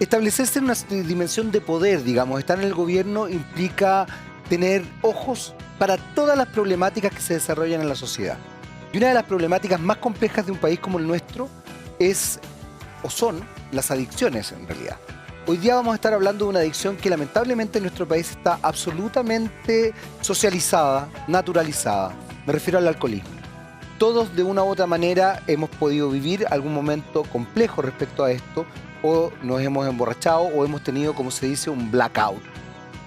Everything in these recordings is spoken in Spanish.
establecerse en una dimensión de poder, digamos, estar en el gobierno implica tener ojos para todas las problemáticas que se desarrollan en la sociedad. Y una de las problemáticas más complejas de un país como el nuestro es, o son, las adicciones en realidad. Hoy día vamos a estar hablando de una adicción que lamentablemente en nuestro país está absolutamente socializada, naturalizada. Me refiero al alcoholismo. Todos de una u otra manera hemos podido vivir algún momento complejo respecto a esto, o nos hemos emborrachado o hemos tenido, como se dice, un blackout.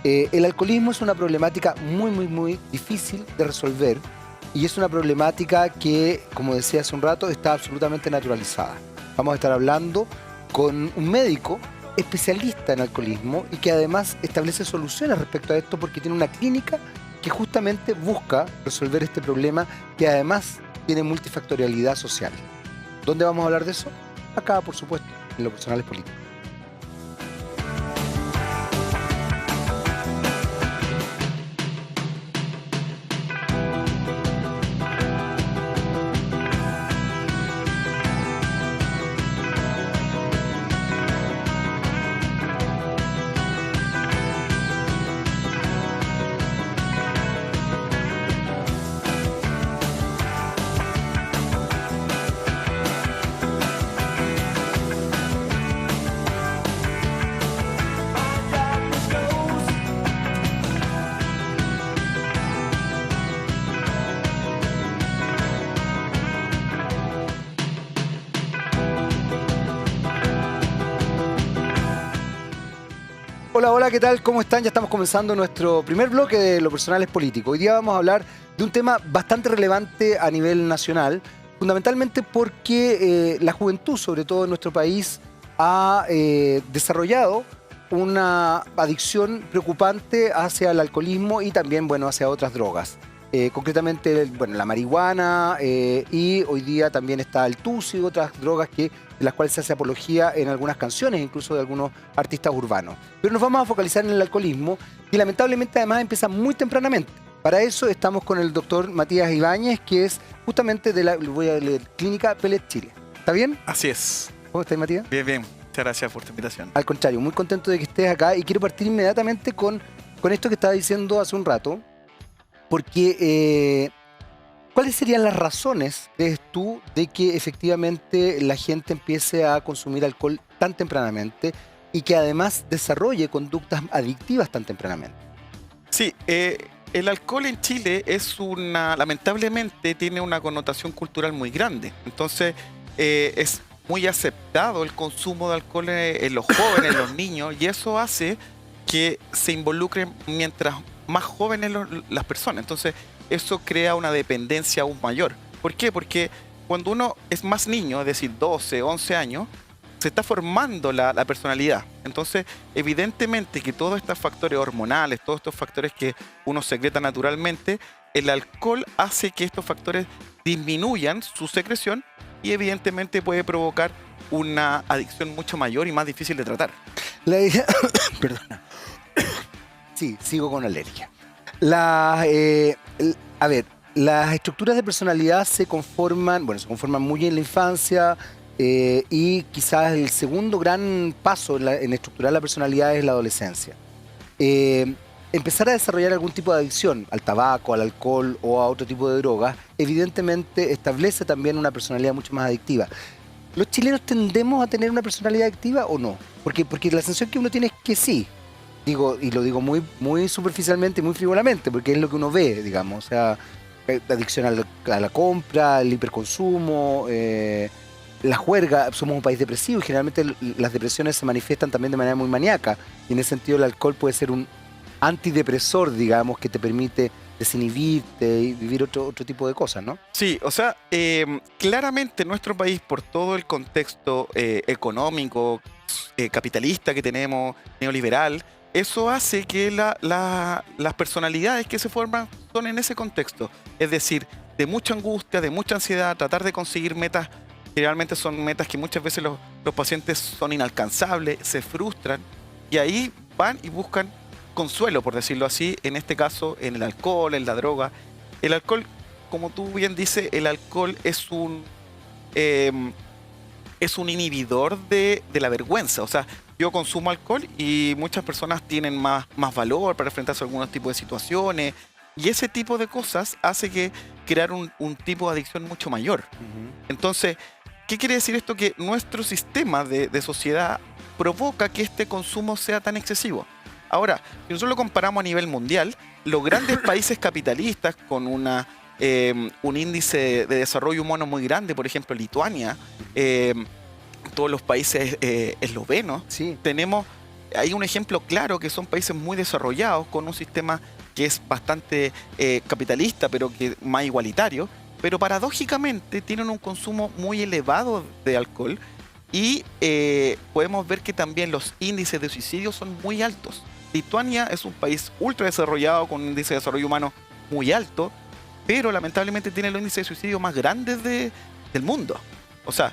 El alcoholismo es una problemática muy difícil de resolver y es una problemática que, como decía hace un rato, está absolutamente naturalizada. Vamos a estar hablando con un médico especialista en alcoholismo y que además establece soluciones respecto a esto porque tiene una clínica que justamente busca resolver este problema que además tiene multifactorialidad social. ¿Dónde vamos a hablar de eso? Acá, por supuesto, en Lo Personal es Político. Hola, hola, ¿qué tal? ¿Cómo están? Ya estamos comenzando nuestro primer bloque de Lo Personal es Político. Hoy día vamos a hablar de un tema bastante relevante a nivel nacional, fundamentalmente porque la juventud, sobre todo en nuestro país, ha desarrollado una adicción preocupante hacia el alcoholismo y también, bueno, hacia otras drogas. Concretamente, bueno, la marihuana y hoy día también está el tusi y otras drogas de las cuales se hace apología en algunas canciones, incluso de algunos artistas urbanos. Pero nos vamos a focalizar en el alcoholismo, que lamentablemente además empieza muy tempranamente. Para eso estamos con el doctor Matías Ibáñez, que es justamente de la Clínica Pellet Chile. ¿Está bien? Así es. ¿Cómo estás, Matías? Bien, bien. Muchas gracias por tu invitación. Al contrario, muy contento de que estés acá y quiero partir inmediatamente con esto que estaba diciendo hace un rato, porque ¿cuáles serían las razones, crees tú, de que efectivamente la gente empiece a consumir alcohol tan tempranamente y que además desarrolle conductas adictivas tan tempranamente? Sí, el alcohol en Chile lamentablemente tiene una connotación cultural muy grande. Entonces, es muy aceptado el consumo de alcohol en los jóvenes, en los niños, y eso hace que se involucren mientras más jóvenes las personas. Entonces, eso crea una dependencia aún mayor. ¿Por qué? Porque cuando uno es más niño, es decir, 12, 11 años, se está formando la personalidad. Entonces, evidentemente que todos estos factores hormonales, todos estos factores que uno secreta naturalmente, el alcohol hace que estos factores disminuyan su secreción y evidentemente puede provocar una adicción mucho mayor y más difícil de tratar. La idea... Perdona. Sí, sigo con alergia. A ver, las estructuras de personalidad se conforman muy en la infancia y quizás el segundo gran paso en estructurar la personalidad es la adolescencia. Empezar a desarrollar algún tipo de adicción al tabaco, al alcohol o a otro tipo de drogas, evidentemente establece también una personalidad mucho más adictiva. ¿Los chilenos tendemos a tener una personalidad adictiva o no? Porque la sensación que uno tiene es que sí. Y lo digo muy superficialmente y muy frívolamente, porque es lo que uno ve, digamos. O sea, adicción a la compra, el hiperconsumo, la juerga. Somos un país depresivo y generalmente las depresiones se manifiestan también de manera muy maníaca. Y en ese sentido el alcohol puede ser un antidepresor, digamos, que te permite desinhibirte y vivir otro tipo de cosas, ¿no? Sí, o sea, claramente en nuestro país, por todo el contexto económico, capitalista que tenemos, neoliberal, eso hace que las personalidades que se forman son en ese contexto. Es decir, de mucha angustia, de mucha ansiedad, tratar de conseguir metas, generalmente son metas que muchas veces los pacientes son inalcanzables, se frustran, y ahí van y buscan consuelo, por decirlo así, en este caso en el alcohol, en la droga. El alcohol, como tú bien dices, el alcohol es un inhibidor de la vergüenza. O sea, yo consumo alcohol y muchas personas tienen más valor para enfrentarse a algunos tipos de situaciones. Y ese tipo de cosas hace que crear un tipo de adicción mucho mayor. Entonces, ¿qué quiere decir esto? Que nuestro sistema de sociedad provoca que este consumo sea tan excesivo. Ahora, si nosotros lo comparamos a nivel mundial, los grandes países capitalistas con un índice de desarrollo humano muy grande, por ejemplo, Lituania, todos los países eslovenos, Sí. hay un ejemplo claro que son países muy desarrollados con un sistema que es bastante capitalista, pero que más igualitario, pero paradójicamente tienen un consumo muy elevado de alcohol y podemos ver que también los índices de suicidio son muy altos. Lituania es un país ultra desarrollado con un índice de desarrollo humano muy alto, pero lamentablemente tiene los índices de suicidio más grandes del mundo. O sea,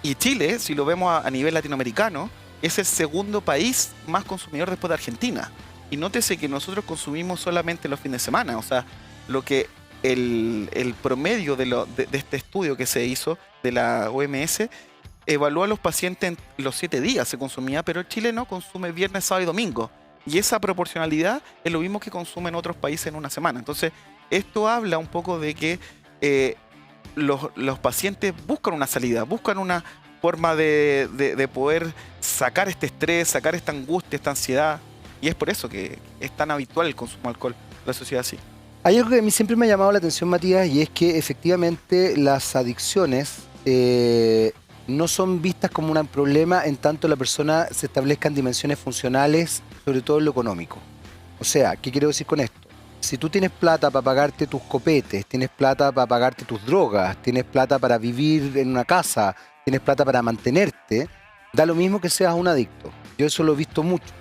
y Chile, si lo vemos a nivel latinoamericano, es el segundo país más consumidor después de Argentina. Y nótese que nosotros consumimos solamente los fines de semana. O sea, lo que el promedio de este estudio que se hizo de la OMS evalúa a los pacientes en los 7 días se consumía, pero el chileno consume viernes, sábado y domingo. Y esa proporcionalidad es lo mismo que consumen otros países en una semana. Entonces, esto habla un poco de que los pacientes buscan una salida, buscan una forma de poder sacar este estrés, sacar esta angustia, esta ansiedad. Y es por eso que es tan habitual el consumo de alcohol en la sociedad así. Hay algo que a mí siempre me ha llamado la atención, Matías, y es que efectivamente las adicciones no son vistas como un problema en tanto la persona se establezcan dimensiones funcionales, sobre todo en lo económico. O sea, ¿qué quiero decir con esto? Si tú tienes plata para pagarte tus copetes, tienes plata para pagarte tus drogas, tienes plata para vivir en una casa, tienes plata para mantenerte, da lo mismo que seas un adicto. Yo eso lo he visto mucho.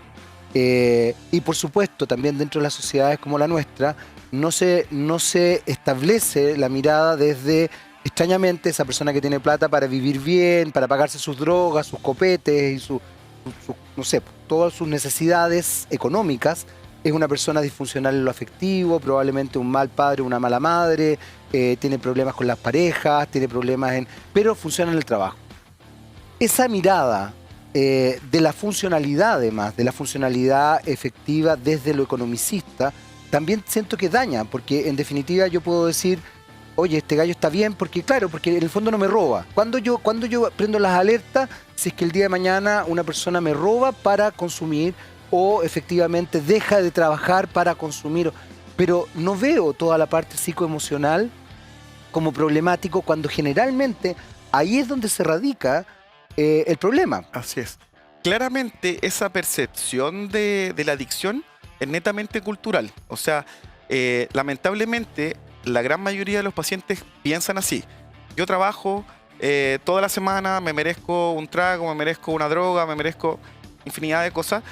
Y por supuesto, también dentro de las sociedades como la nuestra, no se establece la mirada desde, extrañamente, esa persona que tiene plata para vivir bien, para pagarse sus drogas, sus copetes y no sé, todas sus necesidades económicas, es una persona disfuncional en lo afectivo, probablemente un mal padre, una mala madre, tiene problemas con las parejas, tiene problemas pero funciona en el trabajo. Esa mirada de la funcionalidad, además, de la funcionalidad efectiva desde lo economicista, también siento que daña, porque en definitiva yo puedo decir, oye, este gallo está bien, porque claro, porque en el fondo no me roba. Cuando yo prendo las alertas, si es que el día de mañana una persona me roba para consumir o efectivamente deja de trabajar para consumir, pero no veo toda la parte psicoemocional como problemático cuando generalmente ahí es donde se radica el problema. Así es. Claramente esa percepción de la adicción es netamente cultural. O sea, lamentablemente la gran mayoría de los pacientes piensan así. Yo trabajo toda la semana, me merezco un trago, me merezco una droga, me merezco infinidad de cosas.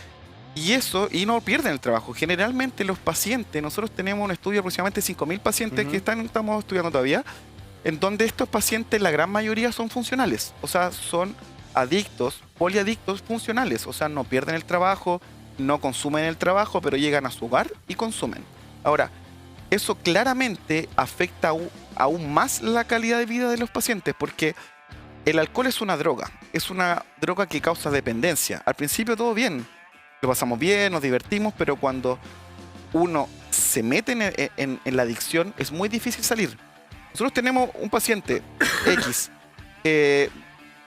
Y no pierden el trabajo. Generalmente los pacientes, nosotros tenemos un estudio de aproximadamente 5.000 pacientes que estamos estudiando todavía, en donde estos pacientes, la gran mayoría son funcionales. O sea, son adictos, poliadictos funcionales. O sea, no pierden el trabajo, no consumen el trabajo, pero llegan a su hogar y consumen. Ahora, eso claramente afecta aún más la calidad de vida de los pacientes, porque el alcohol es una droga que causa dependencia. Al principio todo bien, lo pasamos bien, nos divertimos, pero cuando uno se mete en la adicción es muy difícil salir. Nosotros tenemos un paciente X,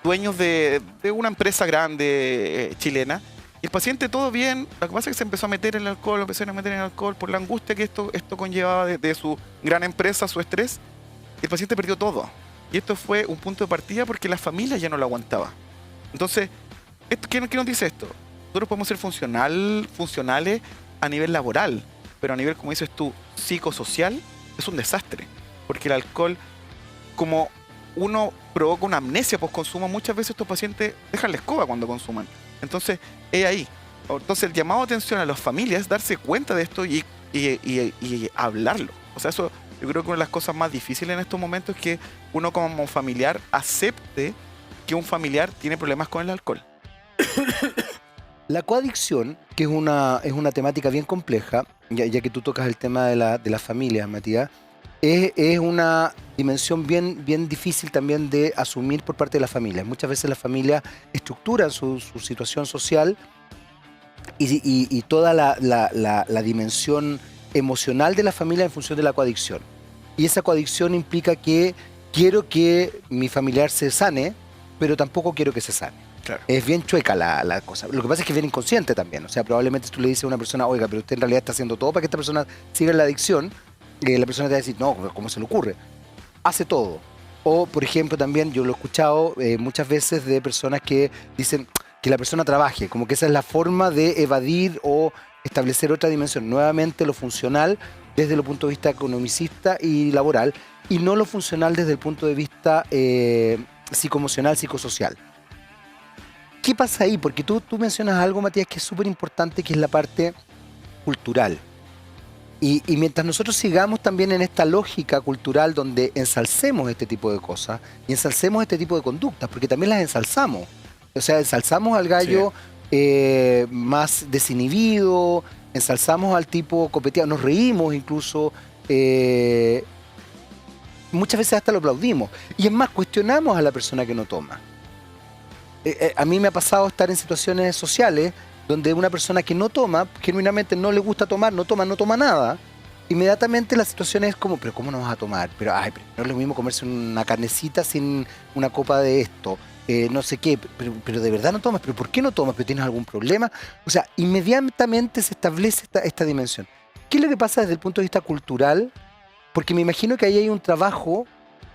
dueños de una empresa grande chilena, y el paciente todo bien, lo que pasa es que se empezó a meter en el alcohol, por la angustia que esto conllevaba de su gran empresa, su estrés. El paciente perdió todo. Y esto fue un punto de partida porque la familia ya no lo aguantaba. Entonces, ¿qué nos dice esto? Nosotros podemos ser funcionales a nivel laboral, pero a nivel, como dices tú, psicosocial, es un desastre. Porque el alcohol, como uno provoca una amnesia post-consumo, muchas veces estos pacientes dejan la escoba cuando consuman. Entonces, es ahí. Entonces, el llamado de atención a las familias es darse cuenta de esto y hablarlo. O sea, eso yo creo que una de las cosas más difíciles en estos momentos es que uno como familiar acepte que un familiar tiene problemas con el alcohol. La coadicción, que es una temática bien compleja, ya que tú tocas el tema de la familia, Matías, es una dimensión bien difícil también de asumir por parte de la familia. Muchas veces la familia estructura su situación social y toda la dimensión emocional de la familia en función de la coadicción. Y esa coadicción implica que quiero que mi familiar se sane, pero tampoco quiero que se sane. Claro. Es bien chueca la cosa. Lo que pasa es que es bien inconsciente también. O sea, probablemente tú le dices a una persona, oiga, pero usted en realidad está haciendo todo para que esta persona siga en la adicción. La persona te va a decir, no, ¿cómo se le ocurre? Hace todo. O, por ejemplo, también yo lo he escuchado muchas veces de personas que dicen que la persona trabaje, como que esa es la forma de evadir o establecer otra dimensión. Nuevamente lo funcional desde el punto de vista economicista y laboral, y no lo funcional desde el punto de vista psicoemocional, psicosocial. ¿Qué pasa ahí? Porque tú mencionas algo, Matías, que es súper importante, que es la parte cultural. Y mientras nosotros sigamos también en esta lógica cultural donde ensalcemos este tipo de cosas y ensalcemos este tipo de conductas, porque también las ensalzamos. O sea, ensalzamos al gallo más desinhibido, ensalzamos al tipo copeteado, nos reímos incluso, muchas veces hasta lo aplaudimos. Y es más, cuestionamos a la persona que no toma. A mí me ha pasado estar en situaciones sociales donde una persona que no toma, genuinamente no le gusta tomar, no toma nada, inmediatamente la situación es como, pero ¿cómo no vas a tomar? Pero, ay, pero no es lo mismo comerse una carnecita sin una copa de esto, no sé qué, pero de verdad no tomas, pero ¿por qué no tomas? ¿Pero tienes algún problema? O sea, inmediatamente se establece esta dimensión. ¿Qué es lo que pasa desde el punto de vista cultural? Porque me imagino que ahí hay un trabajo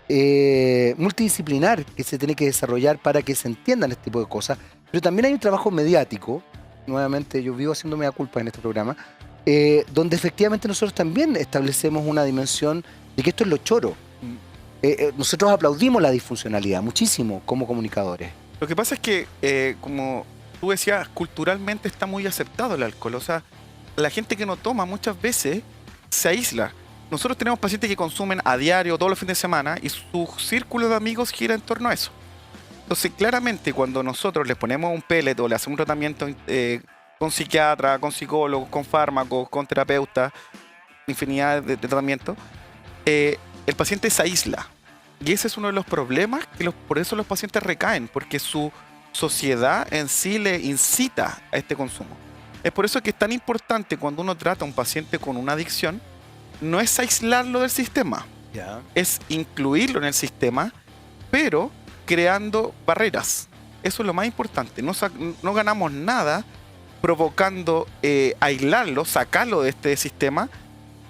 multidisciplinar que se tiene que desarrollar para que se entiendan este tipo de cosas, pero también hay un trabajo mediático. Nuevamente, yo vivo haciendo mea culpa en este programa, donde efectivamente nosotros también establecemos una dimensión de que esto es lo choro. Nosotros aplaudimos la disfuncionalidad muchísimo como comunicadores. Lo que pasa es que, como tú decías, culturalmente está muy aceptado el alcohol. O sea, la gente que no toma muchas veces se aísla. Nosotros tenemos pacientes que consumen a diario, todos los fines de semana, y su círculo de amigos gira en torno a eso. Entonces, claramente, cuando nosotros les ponemos un pellet o le hacemos un tratamiento con psiquiatra, con psicólogos, con fármacos, con terapeutas, infinidad de tratamientos, el paciente se aísla. Y ese es uno de los problemas, que por eso los pacientes recaen, porque su sociedad en sí le incita a este consumo. Es por eso que es tan importante cuando uno trata a un paciente con una adicción, no es aislarlo del sistema, es incluirlo en el sistema, pero creando barreras. Eso es lo más importante. No ganamos nada provocando aislarlo, sacarlo de este sistema,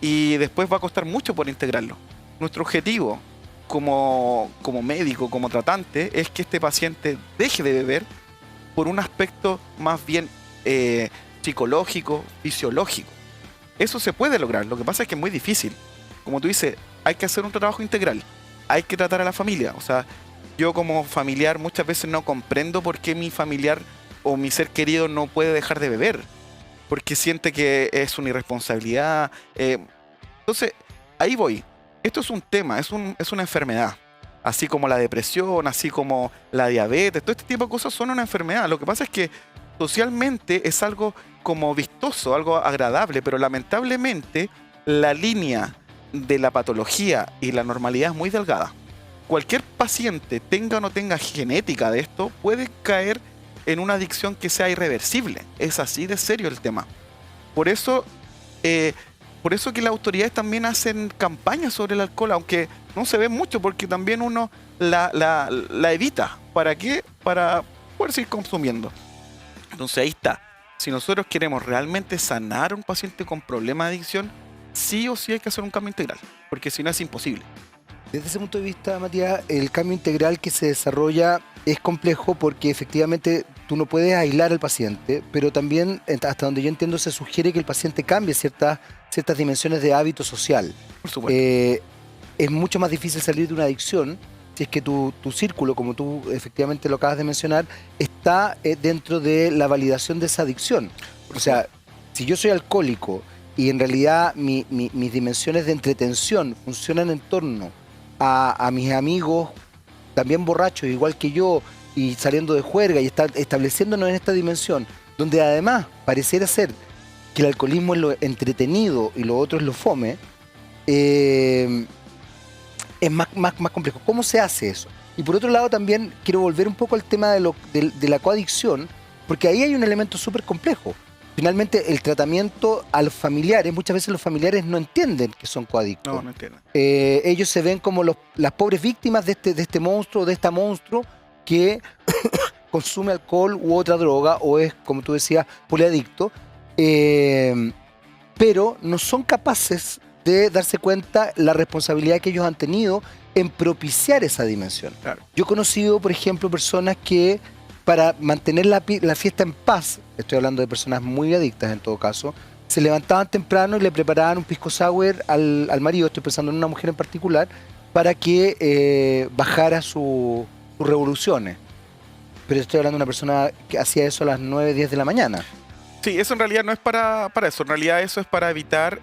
y después va a costar mucho por integrarlo. Nuestro objetivo como médico, como tratante, es que este paciente deje de beber por un aspecto más bien psicológico, fisiológico. Eso se puede lograr, lo que pasa es que es muy difícil. Como tú dices, hay que hacer un trabajo integral, hay que tratar a la familia. O sea, yo como familiar muchas veces no comprendo por qué mi familiar o mi ser querido no puede dejar de beber, porque siente que es una irresponsabilidad. Entonces, ahí voy. Esto es un tema, es una enfermedad. Así como la depresión, así como la diabetes, todo este tipo de cosas son una enfermedad. Lo que pasa es que socialmente es algo como vistoso, algo agradable, pero lamentablemente la línea de la patología y la normalidad es muy delgada. Cualquier paciente, tenga o no tenga genética de esto, puede caer en una adicción que sea irreversible. Es así de serio el tema. Por eso que las autoridades también hacen campañas sobre el alcohol, aunque no se ve mucho, porque también uno la evita. ¿Para qué? Para poder seguir consumiendo. Entonces ahí está. Si nosotros queremos realmente sanar a un paciente con problema de adicción, sí o sí hay que hacer un cambio integral, porque si no es imposible. Desde ese punto de vista, Matías, el cambio integral que se desarrolla es complejo porque efectivamente tú no puedes aislar al paciente, pero también, hasta donde yo entiendo, se sugiere que el paciente cambie ciertas dimensiones de hábito social. Por supuesto. Es mucho más difícil salir de una adicción si es que tu círculo, como tú efectivamente lo acabas de mencionar, está dentro de la validación de esa adicción. O sea, si yo soy alcohólico y en realidad mis dimensiones de entretención funcionan en torno a mis amigos también borrachos, igual que yo, y saliendo de juerga y estableciéndonos en esta dimensión, donde además pareciera ser que el alcoholismo es lo entretenido y lo otro es lo fome, es más complejo. ¿Cómo se hace eso? Y por otro lado también quiero volver un poco al tema de la coadicción, porque ahí hay un elemento súper complejo. finalmente el tratamiento a los familiares, muchas veces los familiares no entienden que son coadictos. No entiendo. Ellos se ven como las pobres víctimas de este monstruo, de esta monstruo que consume alcohol u otra droga o es, como tú decías, poliadicto, pero no son capaces de darse cuenta la responsabilidad que ellos han tenido en propiciar esa dimensión. Claro. Yo he conocido, por ejemplo, personas que para mantener la fiesta en paz, estoy hablando de personas muy adictas en todo caso, se levantaban temprano y le preparaban un pisco sour al marido, estoy pensando en una mujer en particular, para que bajara sus revoluciones. Pero estoy hablando de una persona que hacía eso a las 9, 10 de la mañana. Sí, eso en realidad no es para eso. En realidad eso es para evitar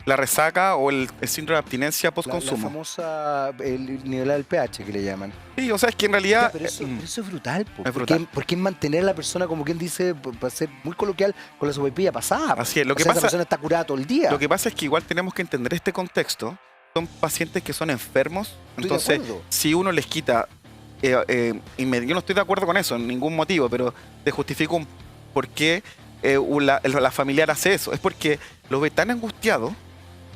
la resaca o el síndrome de abstinencia post-consumo. La famosa el nivel del pH que le llaman. Sí, o sea, es que en realidad... Ya, pero eso es brutal, po. Es brutal. Porque es mantener a la persona, como quien dice, para ser muy coloquial, con la sopaipilla pasada. Así es. Lo que esa pasa, persona está curada todo el día. lo que pasa es que igual tenemos que entender este contexto. Son pacientes que son enfermos. Estoy de Entonces, acuerdo. si uno les quita... yo no estoy de acuerdo con eso en ningún motivo, pero te justifico por qué la familiar hace eso. Es porque lo ve tan angustiado,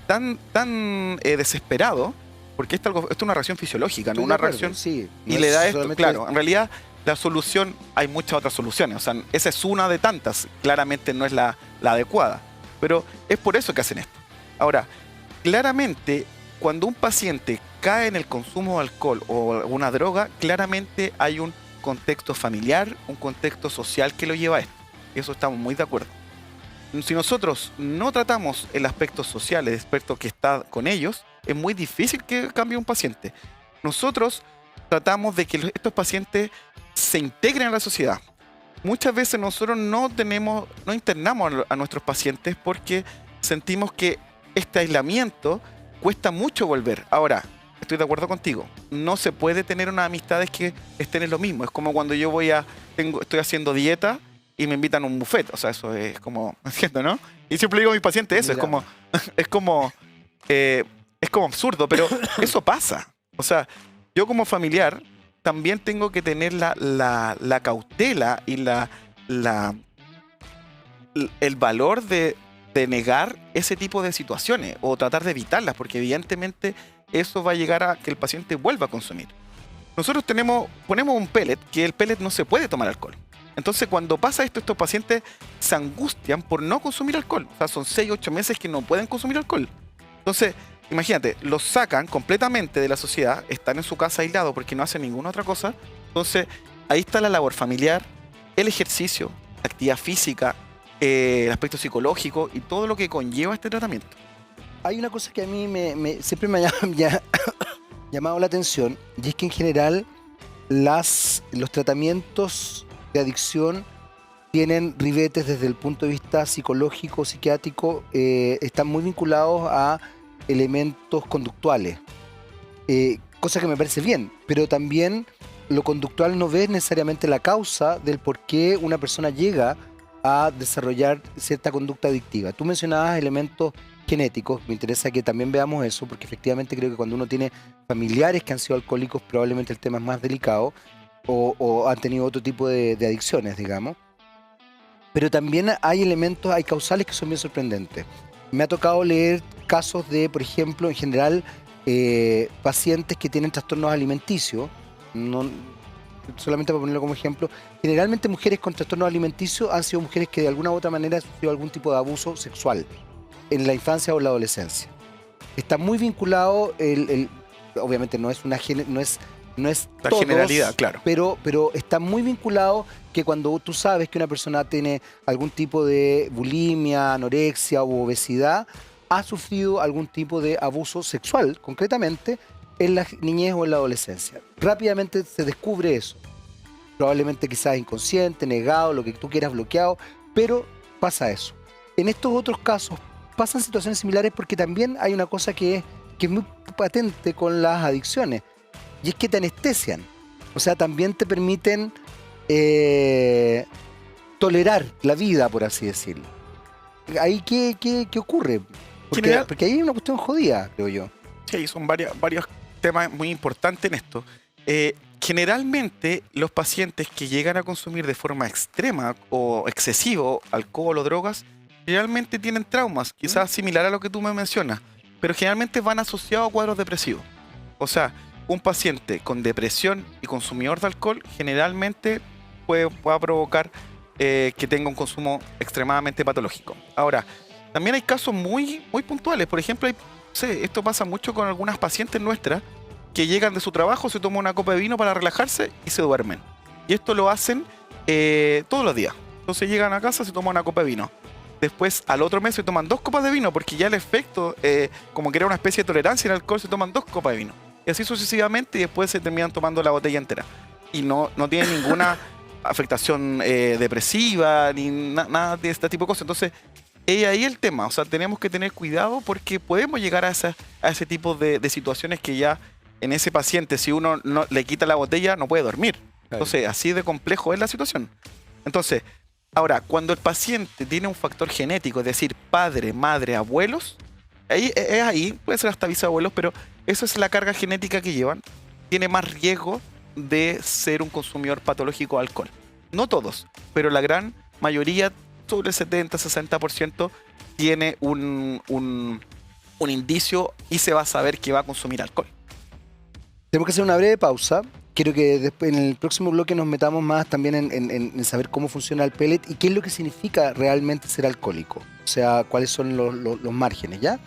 tan desesperado, porque esto es una reacción fisiológica, Estoy no de una acuerdo, reacción. sí. Y No le es da esto, solamente- claro, en realidad la solución, hay muchas otras soluciones, o sea, esa es una de tantas, claramente no es la adecuada, pero es por eso que hacen esto. Ahora, claramente, cuando un paciente cae en el consumo de alcohol o alguna droga, claramente hay un contexto familiar, un contexto social que lo lleva a esto. Eso estamos muy de acuerdo. Si nosotros no tratamos el aspecto social, el aspecto que está con ellos, es muy difícil que cambie un paciente. Nosotros tratamos de que estos pacientes se integren a la sociedad. Muchas veces nosotros no internamos a nuestros pacientes porque sentimos que este aislamiento cuesta mucho volver. Ahora, estoy de acuerdo contigo. No se puede tener unas amistades que estén en lo mismo. Es como cuando yo estoy haciendo dieta y me invitan a un buffet. O sea, eso es como, ¿entiendes, no? Y siempre digo a mis pacientes eso. Mira. Es como absurdo, pero eso pasa. O sea, yo como familiar también tengo que tener la cautela y el valor de negar ese tipo de situaciones o tratar de evitarlas, porque evidentemente eso va a llegar a que el paciente vuelva a consumir. Nosotros ponemos un pellet, que el pellet no se puede tomar alcohol. Entonces, cuando pasa esto, estos pacientes se angustian por no consumir alcohol. O sea, son 6, 8 meses que no pueden consumir alcohol. Entonces, imagínate, los sacan completamente de la sociedad, están en su casa aislados porque no hacen ninguna otra cosa. Entonces, ahí está la labor familiar, el ejercicio, la actividad física, el aspecto psicológico y todo lo que conlleva este tratamiento. Hay una cosa que a mí siempre me ha llamado la atención, y es que en general los tratamientos de adicción tienen ribetes desde el punto de vista psicológico, psiquiátrico, están muy vinculados a elementos conductuales, cosa que me parece bien, pero también lo conductual no ve necesariamente la causa del por qué una persona llega a desarrollar cierta conducta adictiva. Tú mencionabas elementos genéticos, me interesa que también veamos eso, porque efectivamente creo que cuando uno tiene familiares que han sido alcohólicos, probablemente el tema es más delicado, o han tenido otro tipo de adicciones, digamos. Pero también hay causales que son bien sorprendentes. Me ha tocado leer casos de, por ejemplo, en general, pacientes que tienen trastornos alimenticios, solamente para ponerlo como ejemplo, generalmente mujeres con trastornos alimenticios han sido mujeres que de alguna u otra manera han sufrido algún tipo de abuso sexual en la infancia o la adolescencia. Está muy vinculado, obviamente no es La todos, generalidad, claro. pero está muy vinculado que cuando tú sabes que una persona tiene algún tipo de bulimia, anorexia u obesidad, ha sufrido algún tipo de abuso sexual, concretamente, en la niñez o en la adolescencia. Rápidamente se descubre eso. Probablemente quizás inconsciente, negado, lo que tú quieras, bloqueado, pero pasa eso. En estos otros casos pasan situaciones similares porque también hay una cosa que es muy patente con las adicciones, y es que te anestesian. O sea, también te permiten tolerar la vida, por así decirlo. ¿Ahí qué ocurre? Porque ahí hay una cuestión jodida, creo yo. Sí, son varios temas muy importantes en esto. Generalmente los pacientes que llegan a consumir de forma extrema o excesivo alcohol o drogas, generalmente tienen traumas, quizás similar a lo que tú me mencionas, pero generalmente van asociados a cuadros depresivos. O sea, un paciente con depresión y consumidor de alcohol generalmente pueda provocar que tenga un consumo extremadamente patológico. Ahora, también hay casos muy, muy puntuales. Por ejemplo, esto pasa mucho con algunas pacientes nuestras que llegan de su trabajo, se toman una copa de vino para relajarse y se duermen. Y esto lo hacen todos los días. Entonces llegan a casa, se toman una copa de vino. Después, al otro mes, se toman 2 copas de vino, porque ya el efecto, como que era una especie de tolerancia al alcohol, se toman 2 copas de vino. Y así sucesivamente, y después se terminan tomando la botella entera. Y no tienen ninguna afectación depresiva, ni nada de este tipo de cosas. Entonces, ahí el tema. O sea, tenemos que tener cuidado porque podemos llegar a ese tipo de situaciones que ya en ese paciente, si uno no le quita la botella, no puede dormir. Entonces, así de complejo es la situación. Entonces, ahora, cuando el paciente tiene un factor genético, es decir, padre, madre, abuelos, ahí puede ser hasta bisabuelos, pero esa es la carga genética que llevan, tiene más riesgo de ser un consumidor patológico de alcohol. No todos, pero la gran mayoría, sobre el 70-60%, tiene un indicio y se va a saber que va a consumir alcohol. Tenemos que hacer una breve pausa. Quiero que después, en el próximo bloque nos metamos más también en saber cómo funciona el pellet y qué es lo que significa realmente ser alcohólico. O sea, cuáles son los márgenes, ¿ya?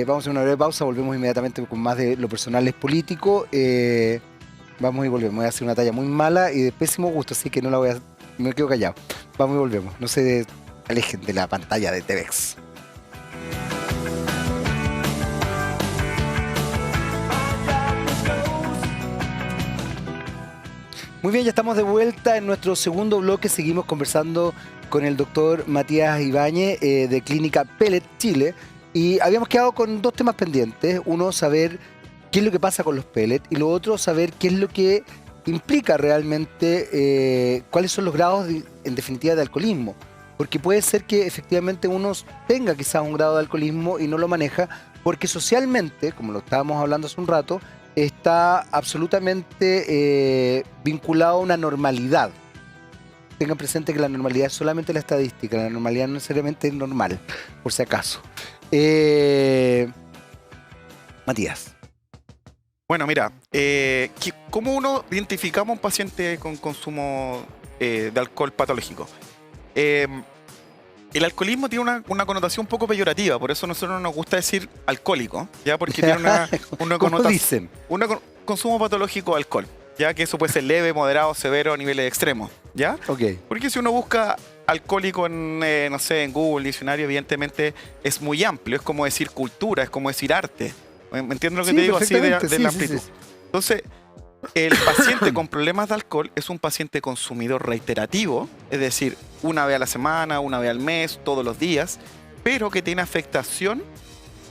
Vamos a hacer una breve pausa, volvemos inmediatamente con más de lo personal es político. Vamos y volvemos. Voy a hacer una talla muy mala y de pésimo gusto, así que no la voy a... Me quedo callado. Vamos y volvemos. No se alejen de la pantalla de TVX. Muy bien, ya estamos de vuelta en nuestro segundo bloque. Seguimos conversando con el doctor Matías Ibáñez de Clínica Pellet Chile. Y habíamos quedado con 2 temas pendientes. Uno, saber qué es lo que pasa con los pellets. Y lo otro, saber qué es lo que implica realmente, cuáles son los grados, en definitiva, de alcoholismo. Porque puede ser que efectivamente uno tenga quizás un grado de alcoholismo y no lo maneja, porque socialmente, como lo estábamos hablando hace un rato, está absolutamente vinculado a una normalidad. Tengan presente que la normalidad es solamente la estadística, la normalidad no necesariamente es normal, por si acaso. Matías. Bueno, mira, ¿cómo uno identificamos a un paciente con consumo de alcohol patológico? El alcoholismo tiene una connotación un poco peyorativa, por eso a nosotros nos gusta decir alcohólico, ¿ya? Porque tiene una connotación, consumo patológico de alcohol, ya que eso puede ser leve, moderado, severo, a niveles extremos, ¿ya? Okay. Porque si uno busca alcohólico en, no sé, en Google, diccionario, evidentemente es muy amplio, es como decir cultura, es como decir arte. ¿Me entiendes lo que te digo? Así de la amplitud. Sí. Entonces, el paciente con problemas de alcohol es un paciente consumidor reiterativo, es decir, una vez a la semana, una vez al mes, todos los días, pero que tiene afectación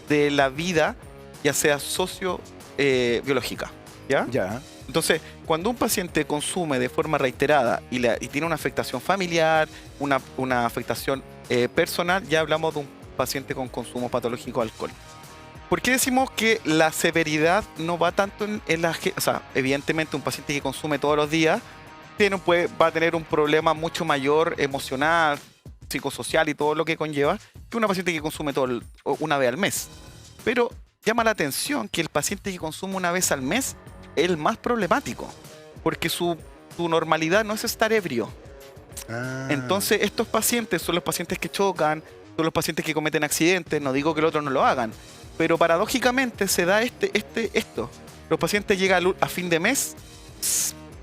de la vida, ya sea socio-biológica. ¿Ya? Ya. Entonces, cuando un paciente consume de forma reiterada y tiene una afectación familiar, una afectación personal, ya hablamos de un paciente con consumo patológico de alcohol. ¿Por qué decimos que la severidad no va tanto en la... O sea, evidentemente un paciente que consume todos los días va a tener un problema mucho mayor emocional, psicosocial y todo lo que conlleva que una paciente que consume una vez al mes. Pero llama la atención que el paciente que consume una vez al mes es el más problemático, porque su normalidad no es estar ebrio. Entonces estos pacientes son los pacientes que chocan, son los pacientes que cometen accidentes, no digo que los otros no lo hagan, pero paradójicamente se da esto. Los pacientes llegan a fin de mes,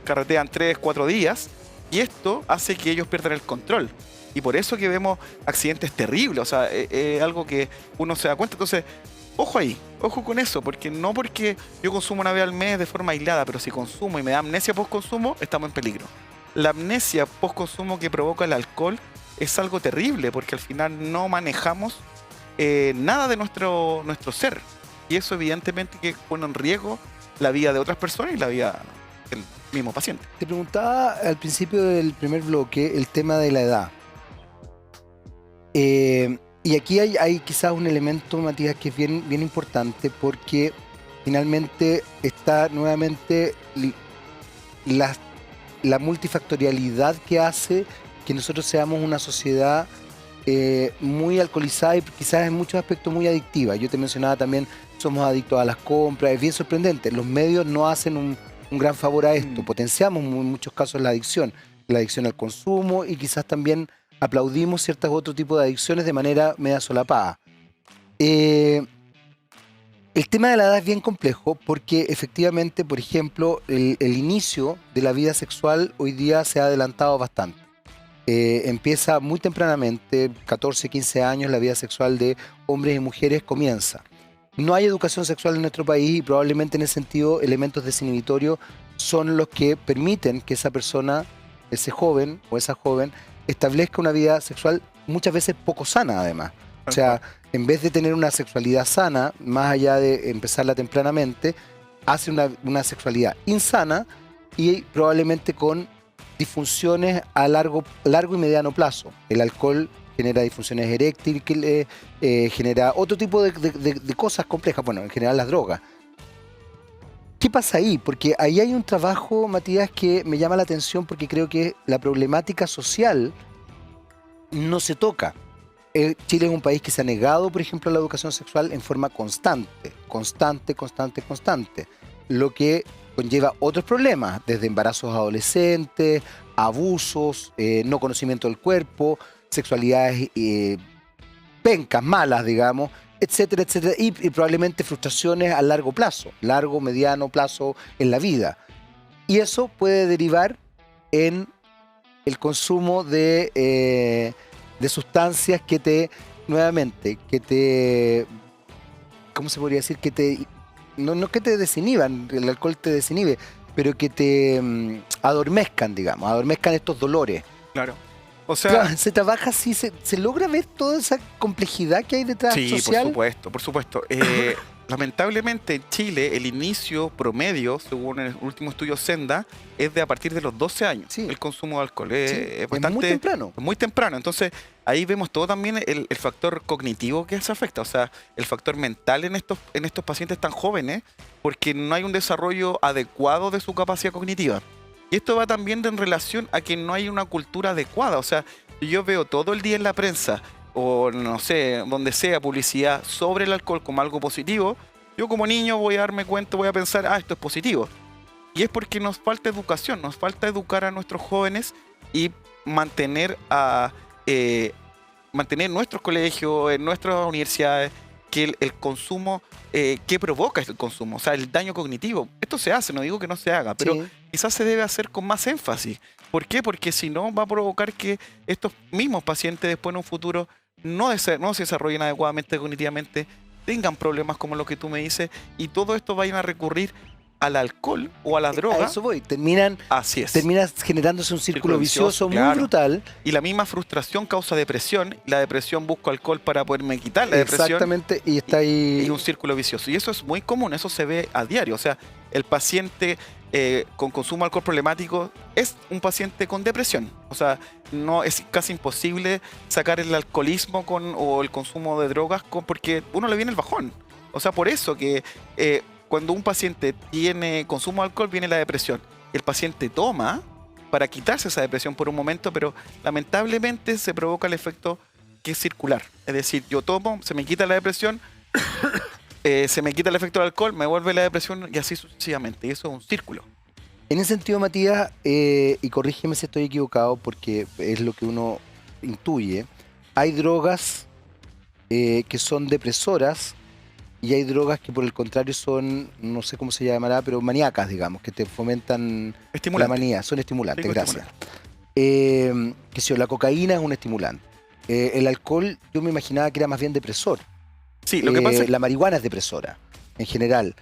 carretean 3-4 días, y esto hace que ellos pierdan el control. Y por eso que vemos accidentes terribles, o sea, es algo que uno se da cuenta. Entonces, ojo ahí, ojo con eso, porque no porque yo consumo una vez al mes de forma aislada, pero si consumo y me da amnesia post-consumo, estamos en peligro. La amnesia post-consumo que provoca el alcohol es algo terrible, porque al final no manejamos nada de nuestro ser. Y eso evidentemente que pone en riesgo la vida de otras personas y la vida del mismo paciente. Te preguntaba al principio del primer bloque el tema de la edad. Y aquí hay quizás un elemento, Matías, que es bien importante, porque finalmente está nuevamente la, la multifactorialidad que hace que nosotros seamos una sociedad muy alcoholizada y quizás en muchos aspectos muy adictiva. Yo te mencionaba también, somos adictos a las compras, es bien sorprendente. Los medios no hacen un gran favor a esto, potenciamos en muchos casos la adicción al consumo y quizás también aplaudimos ciertos otros tipos de adicciones de manera media solapada. El tema de la edad es bien complejo porque efectivamente, por ejemplo, el inicio de la vida sexual hoy día se ha adelantado bastante. Empieza muy tempranamente, 14, 15 años, la vida sexual de hombres y mujeres comienza. No hay educación sexual en nuestro país y probablemente en ese sentido elementos desinhibitorios son los que permiten que esa persona, ese joven o esa joven, establezca una vida sexual muchas veces poco sana además. O sea, en vez de tener una sexualidad sana, más allá de empezarla tempranamente, hace una sexualidad insana y probablemente con disfunciones a largo y mediano plazo. El alcohol genera disfunciones eréctiles, genera otro tipo de cosas complejas, bueno, en general las drogas. ¿Qué pasa ahí? Porque ahí hay un trabajo, Matías, que me llama la atención porque creo que la problemática social no se toca. Chile es un país que se ha negado, por ejemplo, a la educación sexual en forma constante, lo que conlleva otros problemas, desde embarazos adolescentes, abusos, no conocimiento del cuerpo, sexualidades pencas, malas, digamos, etcétera, etcétera, y probablemente frustraciones a largo plazo, largo, mediano plazo en la vida. Y eso puede derivar en el consumo de sustancias que te, nuevamente, ¿cómo se podría decir? No que te desinhiban, el alcohol te desinhibe, pero que te adormezcan, digamos, adormezcan estos dolores. Claro. O sea, claro, se trabaja así, se logra ver toda esa complejidad que hay detrás social. Sí, por supuesto. Lamentablemente en Chile el inicio promedio, según el último estudio Senda, es de a partir de los 12 años, sí, el consumo de alcohol. Es bastante, muy temprano. Muy temprano. Entonces ahí vemos todo también el factor cognitivo que se afecta, o sea, el factor mental en estos pacientes tan jóvenes, porque no hay un desarrollo adecuado de su capacidad cognitiva. Y esto va también en relación a que no hay una cultura adecuada. O sea, yo veo todo el día en la prensa o no sé, donde sea publicidad sobre el alcohol como algo positivo, yo como niño voy a darme cuenta, voy a pensar, esto es positivo. Y es porque nos falta educación, nos falta educar a nuestros jóvenes y mantener nuestros colegios, en nuestras universidades, que el consumo, ¿qué provoca el consumo? O sea, el daño cognitivo. Esto se hace, no digo que no se haga, pero sí, quizás se debe hacer con más énfasis. ¿Por qué? Porque si no va a provocar que estos mismos pacientes después en un futuro no se desarrollen adecuadamente cognitivamente, tengan problemas como los que tú me dices, y todo esto vayan a recurrir al alcohol o a la droga. A eso voy. Terminas generándose un círculo vicioso muy brutal. Y la misma frustración causa depresión. La depresión busca alcohol para poderme quitar la depresión. Exactamente, y está ahí. Y un círculo vicioso. Y eso es muy común, eso se ve a diario. O sea, el paciente con consumo de alcohol problemático es un paciente con depresión. O sea, no es casi imposible sacar el alcoholismo o el consumo de drogas porque uno le viene el bajón. O sea, por eso que cuando un paciente tiene consumo de alcohol viene la depresión. El paciente toma para quitarse esa depresión por un momento, pero lamentablemente se provoca el efecto que es circular. Es decir, yo tomo, se me quita la depresión, se me quita el efecto del alcohol, me vuelve la depresión y así sucesivamente. Y eso es un círculo. En ese sentido, Matías, y corrígeme si estoy equivocado porque es lo que uno intuye, hay drogas que son depresoras y hay drogas que por el contrario son, no sé cómo se llamará, pero maníacas, digamos, que te fomentan la manía, son estimulantes, gracias. Que si la cocaína es un estimulante. El alcohol yo me imaginaba que era más bien depresor. Sí, lo que pasa es la marihuana es depresora, en general.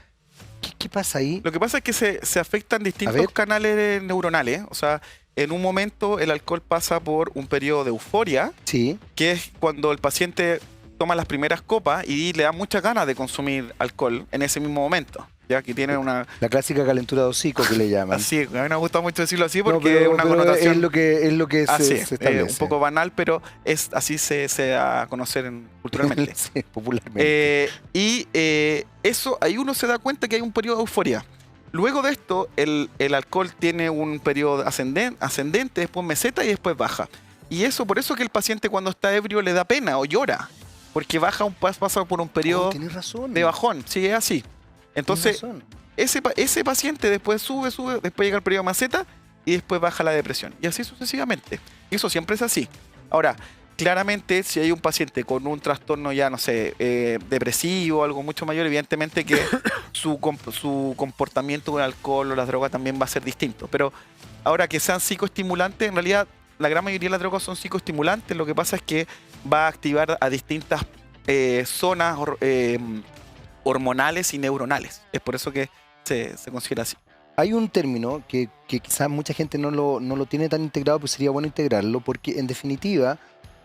¿Qué pasa ahí? Lo que pasa es que se afectan distintos canales neuronales. O sea, en un momento el alcohol pasa por un periodo de euforia, sí, que es cuando el paciente toma las primeras copas y le da muchas ganas de consumir alcohol en ese mismo momento. ya que tiene una... La clásica calentura de hocico que le llaman. Así, a mí me gusta mucho decirlo así No, porque es una pero connotación... es lo que Así se establece. un poco banal, pero así se da a conocer culturalmente. Sí, popularmente. Eso, ahí uno se da cuenta que hay un periodo de euforia. Luego de esto, el alcohol tiene un periodo ascendente, después meseta y después baja. Y eso, por eso que el paciente cuando está ebrio le da pena o llora, porque pasa por un periodo Tienes razón. de bajón, sí, es así. Entonces, ese paciente después sube, después llega el periodo meseta y después baja la depresión. Y así sucesivamente. Y eso siempre es así. Ahora, claramente, si hay un paciente con un trastorno ya, no sé, depresivo o algo mucho mayor, evidentemente que su comportamiento con el alcohol o las drogas también va a ser distinto. Pero ahora que sean psicoestimulantes, en realidad la gran mayoría de las drogas son psicoestimulantes. Lo que pasa es que va a activar a distintas zonas hormonales y neuronales. Es por eso que se considera así. Hay un término que quizás mucha gente no lo tiene tan integrado, pero sería bueno integrarlo, porque en definitiva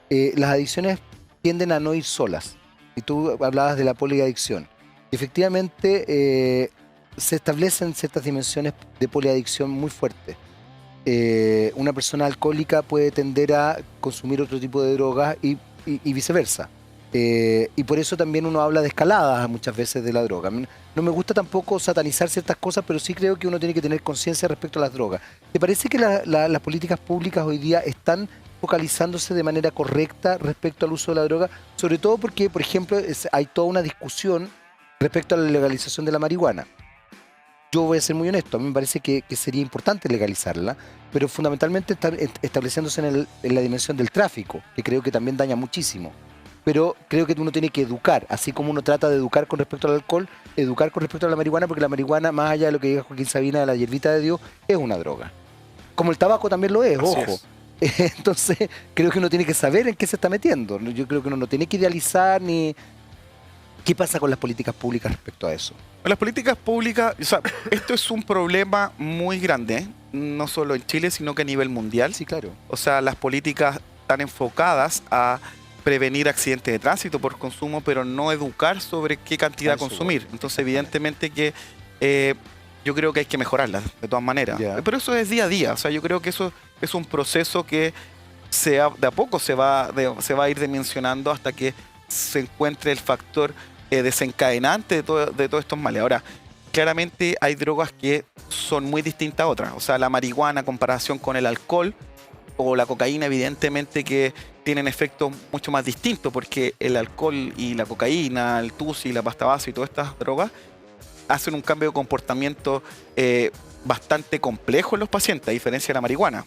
las adicciones tienden a no ir solas. Y tú hablabas de la poliadicción. Efectivamente, se establecen ciertas dimensiones de poliadicción muy fuertes. Una persona alcohólica puede tender a consumir otro tipo de drogas y viceversa. Y por eso también uno habla de escaladas muchas veces de la droga. No me gusta tampoco satanizar ciertas cosas, pero sí creo que uno tiene que tener conciencia respecto a las drogas. ¿Te parece que las políticas públicas hoy día están focalizándose de manera correcta respecto al uso de la droga? Sobre todo porque, por ejemplo, hay toda una discusión respecto a la legalización de la marihuana. Yo voy a ser muy honesto, a mí me parece que sería importante legalizarla, pero fundamentalmente está estableciéndose en la dimensión del tráfico, que creo que también daña muchísimo. Pero creo que uno tiene que educar, así como uno trata de educar con respecto al alcohol, educar con respecto a la marihuana, porque la marihuana, más allá de lo que diga Joaquín Sabina de la hierbita de Dios, es una droga. Como el tabaco también lo es, Así ojo. es. Entonces, creo que uno tiene que saber en qué se está metiendo. Yo creo que uno no tiene que idealizar ni... ¿Qué pasa con las políticas públicas respecto a eso? Las políticas públicas, o sea, esto es un problema muy grande, no solo en Chile, sino que a nivel mundial. Sí, claro. O sea, las políticas están enfocadas a prevenir accidentes de tránsito por consumo, pero no educar sobre qué cantidad consumir. Entonces, evidentemente que yo creo que hay que mejorarlas de todas maneras. Pero eso es día a día. O sea, yo creo que eso es un proceso que de a poco se va a ir dimensionando hasta que se encuentre el factor desencadenante de todos estos males. Ahora, claramente hay drogas que son muy distintas a otras. O sea, la marihuana en comparación con el alcohol o la cocaína, evidentemente que tienen efectos mucho más distintos, porque el alcohol y la cocaína, el tusi, la pasta base y todas estas drogas hacen un cambio de comportamiento bastante complejo en los pacientes, a diferencia de la marihuana.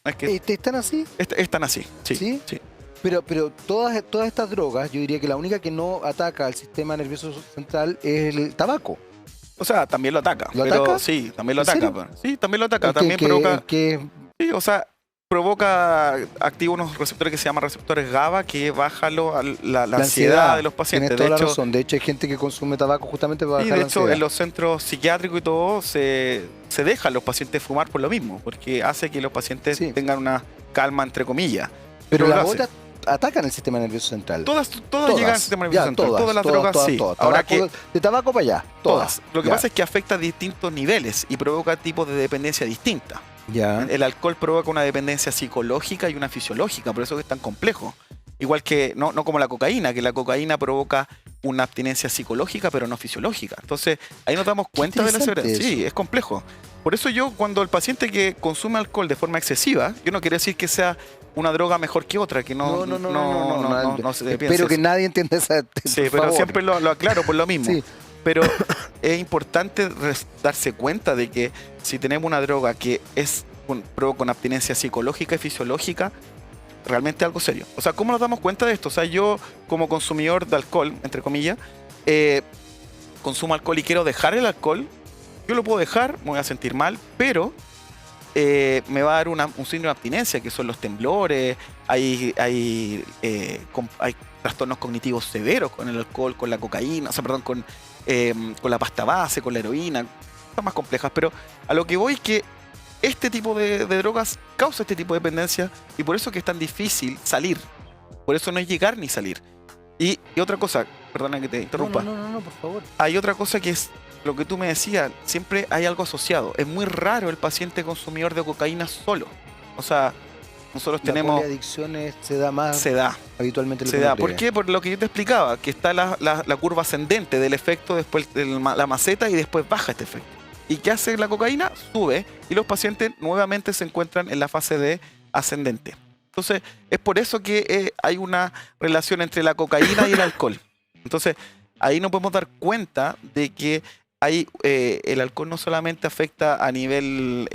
¿No es que ¿Están así? están así, sí. ¿Sí? Sí. Pero todas estas drogas, yo diría que la única que no ataca al sistema nervioso central es el tabaco. O sea, también lo ataca. ¿Lo ataca? Sí, también lo ¿En ataca. serio? Sí, también lo ataca. También provoca... Que Sí, o sea, activa unos receptores que se llaman receptores GABA que bajan la ansiedad de los pacientes. Tienes toda la razón. De hecho, hay gente que consume tabaco justamente para bajar la ansiedad. De hecho, en los centros psiquiátricos y todo se dejan los pacientes fumar por lo mismo, porque hace que los pacientes tengan una calma, entre comillas. Pero las otras atacan el sistema nervioso central. Todas llegan al sistema nervioso central. Todas las drogas sí. Ahora de tabaco para allá. Todas. Lo que pasa es que afecta a distintos niveles y provoca tipos de dependencia distintas. El alcohol provoca una dependencia psicológica y una fisiológica, por eso es tan complejo. Igual que, no como la cocaína, que la cocaína provoca una abstinencia psicológica, pero no fisiológica. Entonces, ahí nos damos cuenta de la severidad. Sí, es complejo. Por eso yo, cuando el paciente que consume alcohol de forma excesiva, yo no quiero decir que sea una droga mejor que otra, que no se piense. Espero que nadie entienda esa. Sí, pero siempre lo aclaro por lo mismo. Sí. Pero es importante darse cuenta de que si tenemos una droga que provoca una abstinencia psicológica y fisiológica, realmente es algo serio. O sea, ¿cómo nos damos cuenta de esto? O sea, yo como consumidor de alcohol, entre comillas, consumo alcohol y quiero dejar el alcohol, yo lo puedo dejar, me voy a sentir mal, pero me va a dar un síndrome de abstinencia, que son los temblores, hay trastornos cognitivos severos con el alcohol, con la cocaína, o sea, perdón, con la pasta base, con la heroína, son más complejas, pero a lo que voy es que este tipo de drogas causa este tipo de dependencia y por eso que es tan difícil salir, por eso no es llegar ni salir. Y otra cosa, perdona que te interrumpa. No, por favor. Hay otra cosa que es lo que tú me decías, siempre hay algo asociado. Es muy raro el paciente consumidor de cocaína solo. O sea, nosotros La tenemos... poliadicción se da más Se da. habitualmente. Se da. ¿Por qué? Por lo que yo te explicaba, que está la curva ascendente del efecto, después de la maceta y después baja este efecto. ¿Y qué hace la cocaína? Sube y los pacientes nuevamente se encuentran en la fase de ascendente. Entonces, es por eso que hay una relación entre la cocaína y el alcohol. Entonces, ahí nos podemos dar cuenta de que el alcohol no solamente afecta a nivel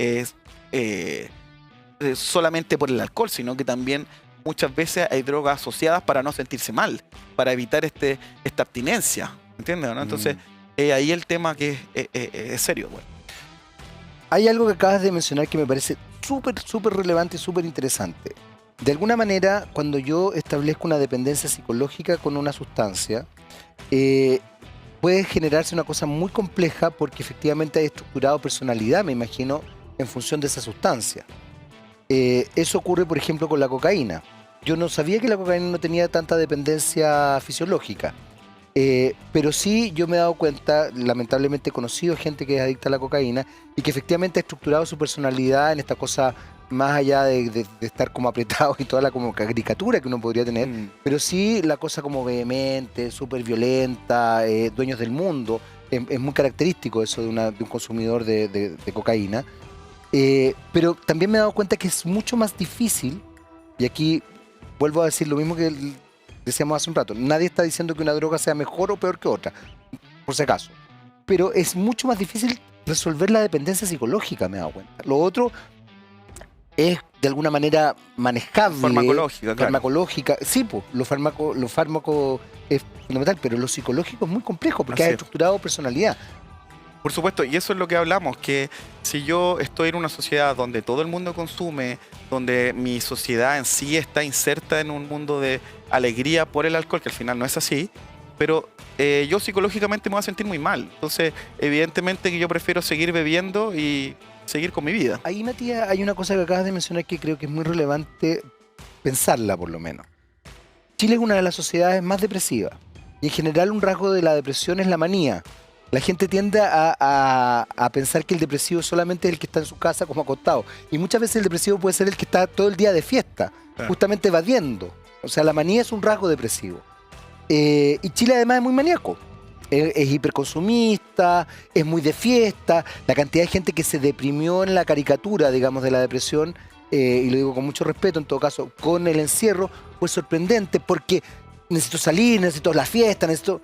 solamente por el alcohol, sino que también muchas veces hay drogas asociadas para no sentirse mal, para evitar esta abstinencia, ¿entiendes? ¿No? Entonces, ahí el tema que es serio. Bueno. Hay algo que acabas de mencionar que me parece súper relevante y súper interesante. De alguna manera, cuando yo establezco una dependencia psicológica con una sustancia, puede generarse una cosa muy compleja porque efectivamente hay estructurado personalidad, me imagino, en función de esa sustancia. Eso ocurre, por ejemplo, con la cocaína. Yo no sabía que la cocaína no tenía tanta dependencia fisiológica, pero sí yo me he dado cuenta, lamentablemente he conocido gente que es adicta a la cocaína y que efectivamente ha estructurado su personalidad en esta cosa más allá de estar como apretado y toda la como caricatura que uno podría tener, pero sí la cosa como vehemente, súper violenta, dueños del mundo. Es muy característico eso de un consumidor de cocaína. Pero también me he dado cuenta que es mucho más difícil, y aquí vuelvo a decir lo mismo que decíamos hace un rato, nadie está diciendo que una droga sea mejor o peor que otra, por si acaso, pero es mucho más difícil resolver la dependencia psicológica, me he dado cuenta. Lo otro es de alguna manera manejable. Farmacológica, claro. Farmacológica, sí, pues, los fármacos es fundamental, pero lo psicológico es muy complejo porque ha estructurado personalidad. Por supuesto, y eso es lo que hablamos, que si yo estoy en una sociedad donde todo el mundo consume, donde mi sociedad en sí está inserta en un mundo de alegría por el alcohol, que al final no es así, pero yo psicológicamente me voy a sentir muy mal. Entonces, evidentemente que yo prefiero seguir bebiendo y seguir con mi vida. Ahí, Matías, hay una cosa que acabas de mencionar que creo que es muy relevante pensarla, por lo menos. Chile es una de las sociedades más depresivas y en general un rasgo de la depresión es la manía. La gente tiende a pensar que el depresivo solamente es el que está en su casa como acostado. Y muchas veces el depresivo puede ser el que está todo el día de fiesta, justamente evadiendo. O sea, la manía es un rasgo depresivo. Y Chile además es muy maníaco. Es hiperconsumista, es muy de fiesta. La cantidad de gente que se deprimió en la caricatura, digamos, de la depresión, y lo digo con mucho respeto en todo caso, con el encierro, fue sorprendente porque necesito salir, necesito la fiesta, necesito...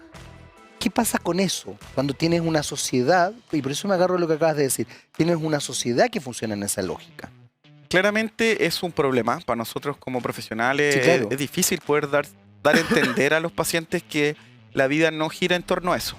¿Qué pasa con eso cuando tienes una sociedad, y por eso me agarro a lo que acabas de decir, tienes una sociedad que funciona en esa lógica? Claramente es un problema para nosotros como profesionales. Sí, claro. Es difícil poder dar a entender a los pacientes que la vida no gira en torno a eso,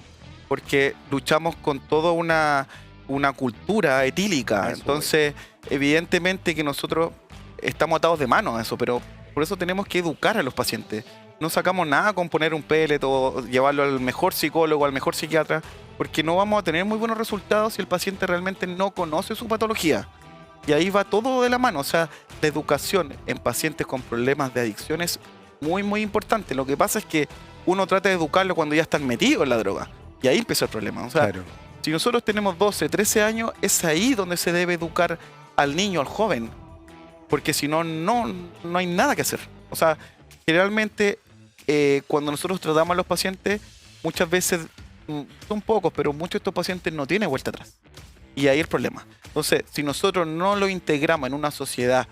porque luchamos con toda una cultura etílica. Entonces, evidentemente que nosotros estamos atados de manos a eso, pero por eso tenemos que educar a los pacientes. No sacamos nada con poner un pellet o llevarlo al mejor psicólogo, al mejor psiquiatra, porque no vamos a tener muy buenos resultados si el paciente realmente no conoce su patología. Y ahí va todo de la mano. O sea, la educación en pacientes con problemas de adicción es muy importante. Lo que pasa es que uno trata de educarlo cuando ya están metidos en la droga. Y ahí empieza el problema. O sea, si nosotros tenemos 12, 13 años, es ahí donde se debe educar al niño, al joven. Porque si no, no hay nada que hacer. O sea, generalmente... cuando nosotros tratamos a los pacientes, muchas veces, son pocos, pero muchos de estos pacientes no tienen vuelta atrás. Y ahí el problema. Entonces, si nosotros no lo integramos en una sociedad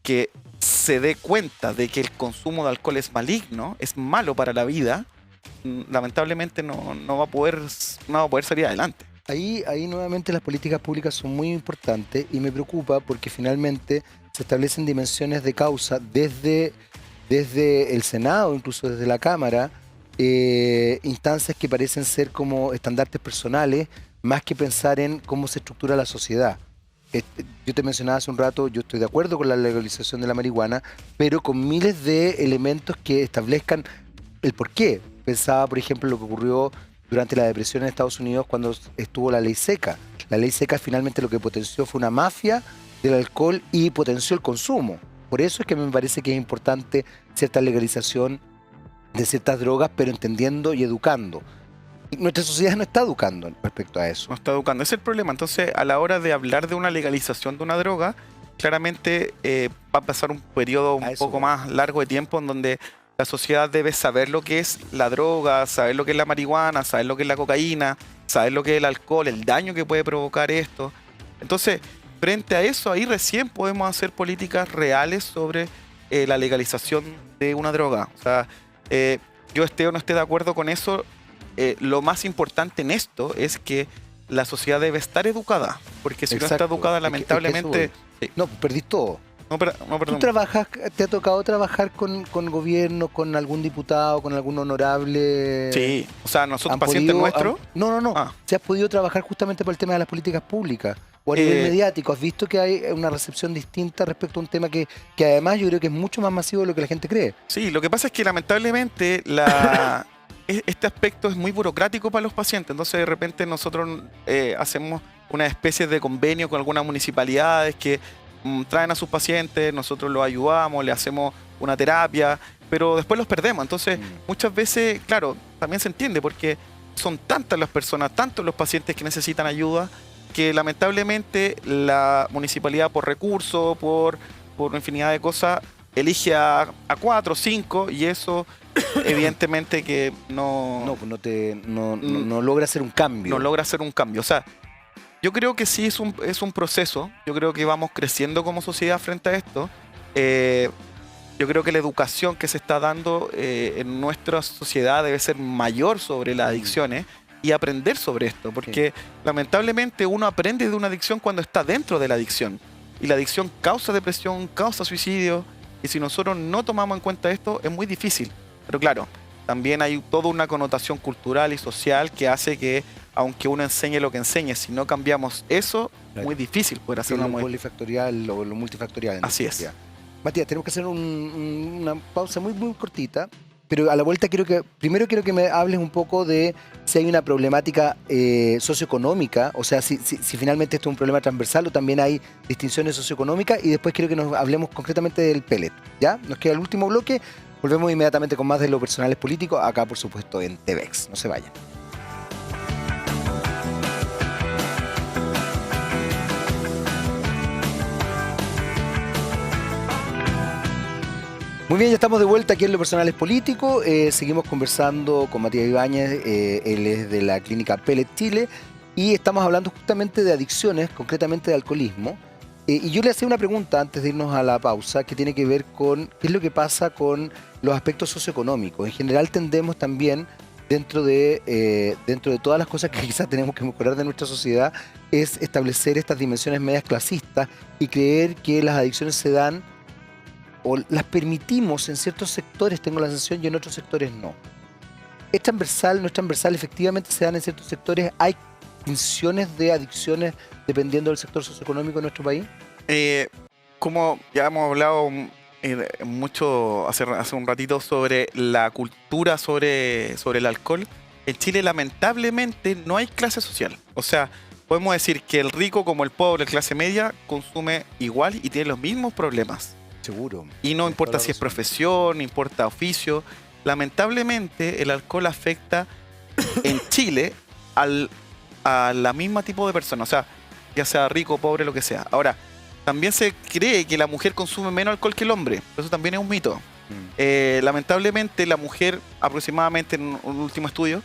que se dé cuenta de que el consumo de alcohol es maligno, es malo para la vida, lamentablemente no va a poder salir adelante. Ahí nuevamente las políticas públicas son muy importantes y me preocupa porque finalmente se establecen dimensiones de causa desde el Senado, incluso desde la Cámara, instancias que parecen ser como estandartes personales, más que pensar en cómo se estructura la sociedad. Yo te mencionaba hace un rato, yo estoy de acuerdo con la legalización de la marihuana, pero con miles de elementos que establezcan el porqué. Pensaba, por ejemplo, lo que ocurrió durante la depresión en Estados Unidos cuando estuvo la ley seca. La ley seca finalmente lo que potenció fue una mafia del alcohol y potenció el consumo. Por eso es que me parece que es importante cierta legalización de ciertas drogas, pero entendiendo y educando. Nuestra sociedad no está educando respecto a eso. No está educando. Ese es el problema. Entonces, a la hora de hablar de una legalización de una droga, claramente va a pasar un periodo un poco más largo de tiempo en donde la sociedad debe saber lo que es la droga, saber lo que es la marihuana, saber lo que es la cocaína, saber lo que es el alcohol, el daño que puede provocar esto. Entonces, frente a eso, ahí recién podemos hacer políticas reales sobre la legalización de una droga. O sea, yo esté o no esté de acuerdo con eso, lo más importante en esto es que la sociedad debe estar educada, porque si no está educada, lamentablemente... No, perdís todo. No, perdón. ¿Tú trabajas, te ha tocado trabajar con gobierno, con algún diputado, con algún honorable? Sí, o sea, nosotros, pacientes nuestros... No. ¿Se has podido trabajar justamente por el tema de las políticas públicas? O a nivel mediático, ¿has visto que hay una recepción distinta respecto a un tema que además yo creo que es mucho más masivo de lo que la gente cree? Sí, lo que pasa es que lamentablemente este aspecto es muy burocrático para los pacientes. Entonces, de repente, nosotros hacemos una especie de convenio con algunas municipalidades que traen a sus pacientes, nosotros los ayudamos, le hacemos una terapia, pero después los perdemos. Entonces, muchas veces, claro, también se entiende porque son tantas las personas, tantos los pacientes que necesitan ayuda, que lamentablemente la municipalidad por recursos, por una infinidad de cosas, elige a 4 o 5 y eso evidentemente que no logra hacer un cambio. No logra hacer un cambio. O sea, yo creo que sí es un proceso. Yo creo que vamos creciendo como sociedad frente a esto. Yo creo que la educación que se está dando en nuestra sociedad debe ser mayor sobre las adicciones y aprender sobre esto, porque lamentablemente uno aprende de una adicción cuando está dentro de la adicción. Y la adicción causa depresión, causa suicidio, y si nosotros no tomamos en cuenta esto, es muy difícil. Pero claro, también hay toda una connotación cultural y social que hace que, aunque uno enseñe lo que enseñe, si no cambiamos eso, es muy difícil poder hacer una polifactorial o lo multifactorial. Así es. Matías, tenemos que hacer una pausa muy, muy cortita. Pero a la vuelta primero quiero que me hables un poco de si hay una problemática socioeconómica, o sea, si finalmente esto es un problema transversal o también hay distinciones socioeconómicas, y después quiero que nos hablemos concretamente del pellet, ¿ya? Nos queda el último bloque, volvemos inmediatamente con más de Lo Personal es Político, acá por supuesto en TVX, no se vayan. Muy bien, ya estamos de vuelta aquí en Lo Personal es Político. Seguimos conversando con Matías Ibáñez, él es de la clínica Pellet Chile, y estamos hablando justamente de adicciones, concretamente de alcoholismo. Y yo le hacía una pregunta antes de irnos a la pausa, que tiene que ver con qué es lo que pasa con los aspectos socioeconómicos. En general tendemos también, dentro de todas las cosas que quizás tenemos que mejorar de nuestra sociedad, es establecer estas dimensiones medias clasistas y creer que las adicciones se dan o las permitimos en ciertos sectores, tengo la sensación, y en otros sectores no. ¿Es transversal, no es transversal? Efectivamente se dan en ciertos sectores. ¿Hay distinciones de adicciones dependiendo del sector socioeconómico en nuestro país? Como ya hemos hablado mucho hace un ratito sobre la cultura sobre el alcohol, en Chile lamentablemente no hay clase social. O sea, podemos decir que el rico como el pobre, la clase media, consume igual y tiene los mismos problemas. Seguro. Y no importa si es profesión, no importa oficio. Lamentablemente el alcohol afecta en Chile a la misma tipo de persona. O sea, ya sea rico, pobre, lo que sea. Ahora, también se cree que la mujer consume menos alcohol que el hombre. Eso también es un mito. Lamentablemente la mujer, aproximadamente en un último estudio,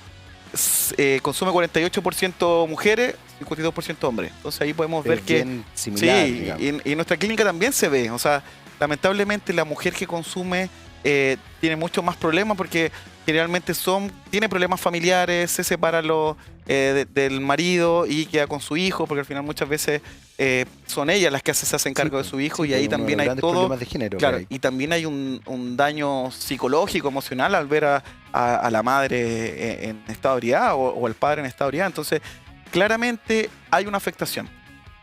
consume 48% mujeres, 52% hombres. Entonces ahí podemos ver que... Similar, sí, y en nuestra clínica también se ve. O sea, lamentablemente la mujer que consume tiene muchos más problemas porque generalmente tiene problemas familiares, se separa del marido y queda con su hijo, porque al final muchas veces son ellas las que se hacen cargo de su hijo, y ahí también hay todo problemas de género, claro, y también hay un daño psicológico, emocional al ver a la madre en estado de ebriedad o al padre en estado de ebriedad. Entonces claramente hay una afectación.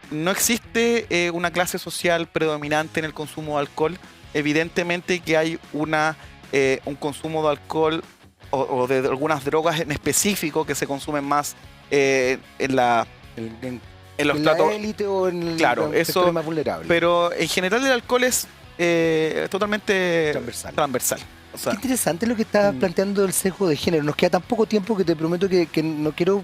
No existe una clase social predominante en el consumo de alcohol. Evidentemente que hay un consumo de alcohol o de algunas drogas en específico que se consumen más en los platos élite o en claro, los sectores más vulnerables. Pero en general el alcohol es totalmente transversal. O sea, qué interesante lo que estás planteando del sesgo de género. Nos queda tan poco tiempo que te prometo que no quiero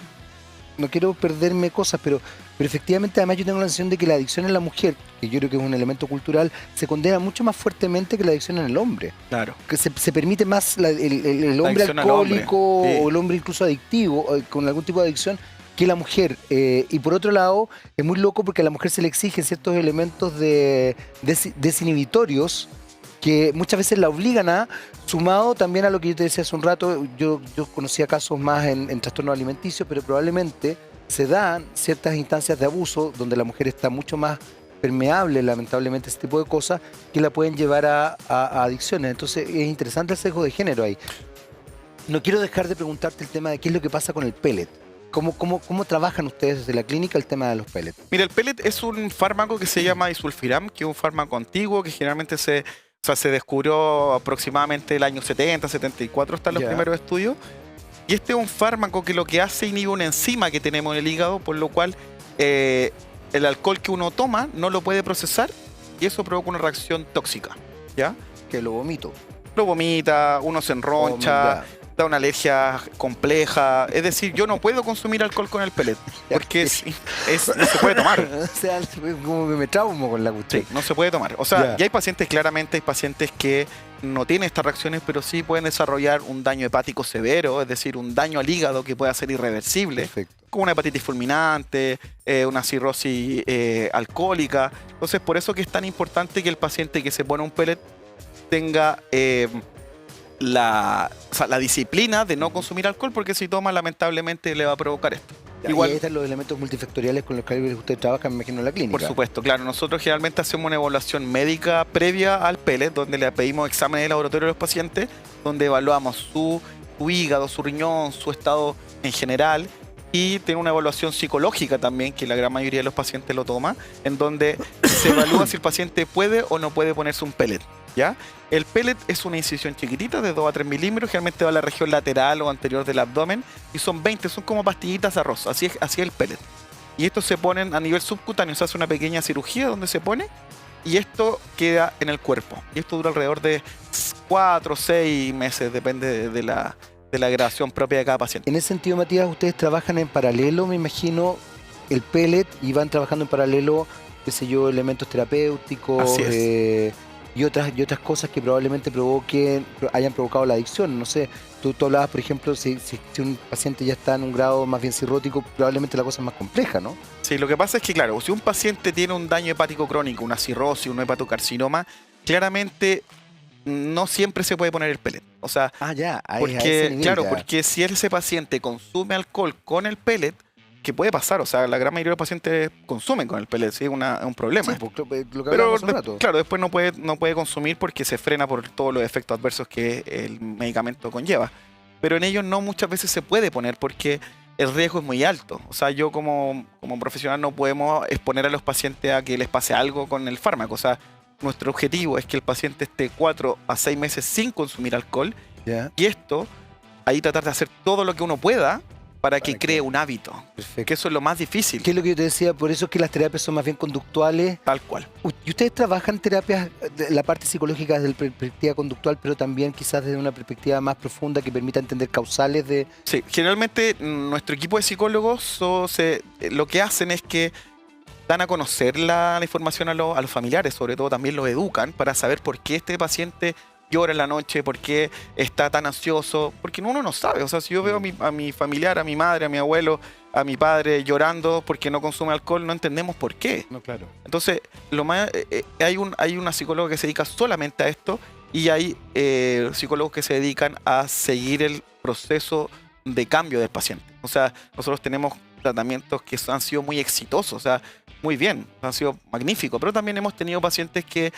perderme cosas, pero efectivamente además yo tengo la sensación de que la adicción en la mujer, que yo creo que es un elemento cultural, se condena mucho más fuertemente que la adicción en el hombre. claro. Que se permite más el hombre adicción al hombre, alcohólico sí. o el hombre incluso adictivo, con algún tipo de adicción, que la mujer. Y por otro lado, es muy loco porque a la mujer se le exigen ciertos elementos desinhibitorios que muchas veces la obligan sumado también a lo que yo te decía hace un rato, yo conocía casos más en trastornos alimenticios, pero probablemente se dan ciertas instancias de abuso donde la mujer está mucho más permeable, lamentablemente, a ese tipo de cosas que la pueden llevar a adicciones. Entonces es interesante el sesgo de género ahí. No quiero dejar de preguntarte el tema de qué es lo que pasa con el pellet. ¿Cómo trabajan ustedes desde la clínica el tema de los pellets? Mira, el pellet es un fármaco que se llama disulfiram, que es un fármaco antiguo que generalmente se descubrió aproximadamente el año 70, 74, están los primeros estudios. Y este es un fármaco que lo que hace inhibe una enzima que tenemos en el hígado, por lo cual el alcohol que uno toma no lo puede procesar y eso provoca una reacción tóxica, ¿ya? Que lo vomito. Lo vomita, uno se enroncha, da una alergia compleja. Es decir, yo no puedo consumir alcohol con el pellet porque no se puede tomar. O sea, como que me traumo con la cuestión. Sí, no se puede tomar. O sea, ya hay pacientes, claramente hay pacientes que no tienen estas reacciones, pero sí pueden desarrollar un daño hepático severo, es decir, un daño al hígado que pueda ser irreversible. Perfecto. Como una hepatitis fulminante, una cirrosis alcohólica. Entonces, por eso que es tan importante que el paciente que se pone un pellet tenga la disciplina de no consumir alcohol, porque si toma, lamentablemente le va a provocar esto. Igual, y ahí están los elementos multifactoriales con los que usted trabaja, me imagino, en la clínica. Por supuesto, claro. Nosotros generalmente hacemos una evaluación médica previa al pellet, donde le pedimos exámenes de laboratorio a los pacientes, donde evaluamos su hígado, su riñón, su estado en general, y tiene una evaluación psicológica también, que la gran mayoría de los pacientes lo toma, en donde se evalúa si el paciente puede o no puede ponerse un pellet, ¿ya? El pellet es una incisión chiquitita de 2 a 3 milímetros, generalmente va a la región lateral o anterior del abdomen, y son 20, son como pastillitas de arroz, así es el pellet. Y estos se ponen a nivel subcutáneo, se hace una pequeña cirugía donde se pone, y esto queda en el cuerpo. Y esto dura alrededor de 4 o 6 meses, depende de la grabación propia de cada paciente. En ese sentido, Matías, ustedes trabajan en paralelo, me imagino, el pellet, y van trabajando en paralelo, qué sé yo, elementos terapéuticos. Así es. Y otras cosas que probablemente hayan provocado la adicción. No sé, tú hablabas, por ejemplo, si un paciente ya está en un grado más bien cirrótico, probablemente la cosa es más compleja, ¿no? Sí, lo que pasa es que, claro, si un paciente tiene un daño hepático crónico, una cirrosis, un hepatocarcinoma, claramente no siempre se puede poner el pellet. O sea, porque si ese paciente consume alcohol con el pellet, que puede pasar, o sea, la gran mayoría de los pacientes consumen con el pellet, ¿sí? Es un problema. Sí, lo que pero hace un rato. Claro, después no puede consumir porque se frena por todos los efectos adversos que el medicamento conlleva. Pero en ellos no muchas veces se puede poner porque el riesgo es muy alto. O sea, yo como profesional no podemos exponer a los pacientes a que les pase algo con el fármaco. O sea, nuestro objetivo es que el paciente esté 4 a 6 meses sin consumir alcohol. Y esto, ahí tratar de hacer todo lo que uno pueda para que cree un hábito. Perfecto. Que eso es lo más difícil. ¿Qué es lo que yo te decía? Por eso es que las terapias son más bien conductuales. Tal cual. ¿Y ustedes trabajan terapias, la parte psicológica desde la perspectiva conductual, pero también quizás desde una perspectiva más profunda que permita entender causales de...? Sí, generalmente nuestro equipo de psicólogos lo que hacen es que dan a conocer la información a los familiares, sobre todo también los educan para saber por qué este paciente llora en la noche, por qué está tan ansioso, porque uno no sabe. O sea, si yo veo a mi familiar, a mi madre, a mi abuelo, a mi padre llorando porque no consume alcohol, no entendemos por qué. No, claro. Entonces, hay una psicóloga que se dedica solamente a esto y hay psicólogos que se dedican a seguir el proceso de cambio del paciente. O sea, nosotros tenemos tratamientos que han sido muy exitosos, o sea, muy bien, han sido magníficos, pero también hemos tenido pacientes que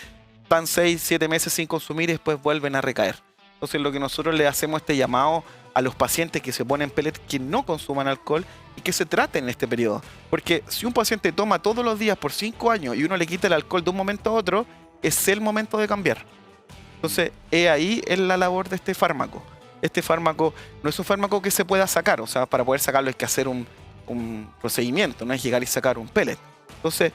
están 6, 7 meses sin consumir y después vuelven a recaer. Entonces lo que nosotros le hacemos este llamado a los pacientes que se ponen pellet que no consuman alcohol y que se traten en este periodo. Porque si un paciente toma todos los días por 5 años y uno le quita el alcohol de un momento a otro, es el momento de cambiar. Entonces ahí es la labor de este fármaco. Este fármaco no es un fármaco que se pueda sacar, o sea, para poder sacarlo hay que hacer un procedimiento, no es llegar y sacar un pellet. Entonces,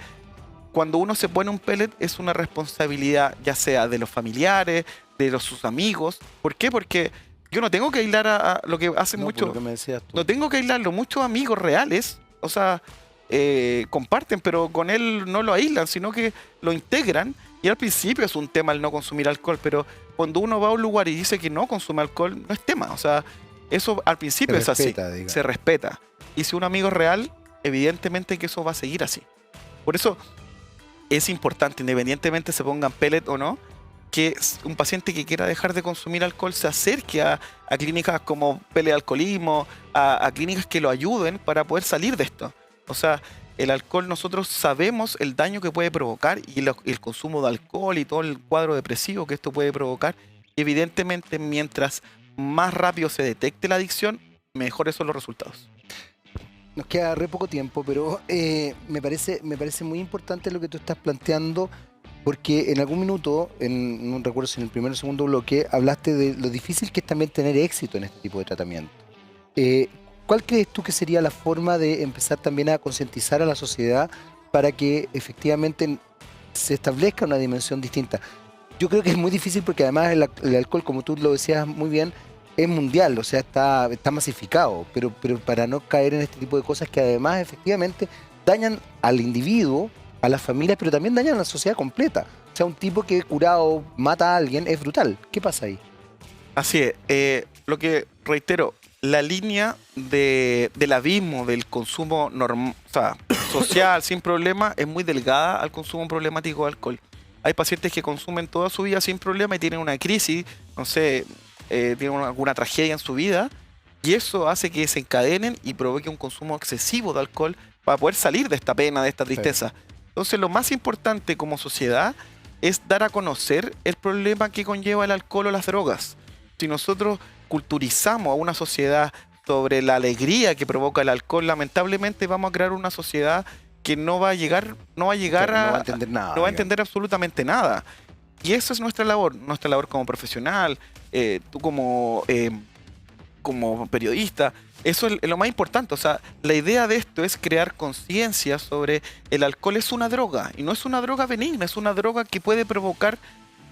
cuando uno se pone un pellet es una responsabilidad ya sea de los familiares, de sus amigos. ¿Por qué? Porque yo no tengo que aislar a lo que hacen No, por muchos. lo que me decías tú. No tengo que aislarlo. Muchos amigos reales, o sea, comparten, pero con él no lo aíslan, sino que lo integran. Y al principio es un tema el no consumir alcohol, pero cuando uno va a un lugar y dice que no consume alcohol, no es tema. O sea, eso al principio Se es así. respeta, digamos. Se respeta. Y si un amigo es real, evidentemente que eso va a seguir así. Por eso es importante, independientemente se pongan pellet o no, que un paciente que quiera dejar de consumir alcohol se acerque a clínicas como Pellet Alcoholismo, a clínicas que lo ayuden para poder salir de esto. O sea, el alcohol nosotros sabemos el daño que puede provocar y el consumo de alcohol y todo el cuadro depresivo que esto puede provocar. Evidentemente, mientras más rápido se detecte la adicción, mejores son los resultados. Nos queda re poco tiempo, pero me parece muy importante lo que tú estás planteando, porque en algún minuto, no recuerdo si en el primer o segundo bloque, hablaste de lo difícil que es también tener éxito en este tipo de tratamiento. ¿Cuál crees tú que sería la forma de empezar también a concientizar a la sociedad para que efectivamente se establezca una dimensión distinta? Yo creo que es muy difícil porque además el alcohol, como tú lo decías muy bien, es mundial, o sea, está masificado, pero para no caer en este tipo de cosas que además efectivamente dañan al individuo, a las familias, pero también dañan a la sociedad completa. O sea, un tipo que curado mata a alguien es brutal. ¿Qué pasa ahí? Así es. Lo que reitero, la línea del abismo del consumo social sin problema es muy delgada al consumo problemático de alcohol. Hay pacientes que consumen toda su vida sin problema y tienen una crisis, no sé, tienen alguna tragedia en su vida, y eso hace que se encadenen y provoque un consumo excesivo de alcohol para poder salir de esta pena, de esta tristeza. Entonces, lo más importante como sociedad es dar a conocer el problema que conlleva el alcohol o las drogas. Si nosotros culturizamos a una sociedad sobre la alegría que provoca el alcohol, lamentablemente vamos a crear una sociedad que no va a llegar No va a entender nada. no va a entender absolutamente nada. Y eso es nuestra labor como profesional, tú como periodista. Eso es lo más importante. O sea, la idea de esto es crear conciencia sobre el alcohol es una droga. Y no es una droga benigna, es una droga que puede provocar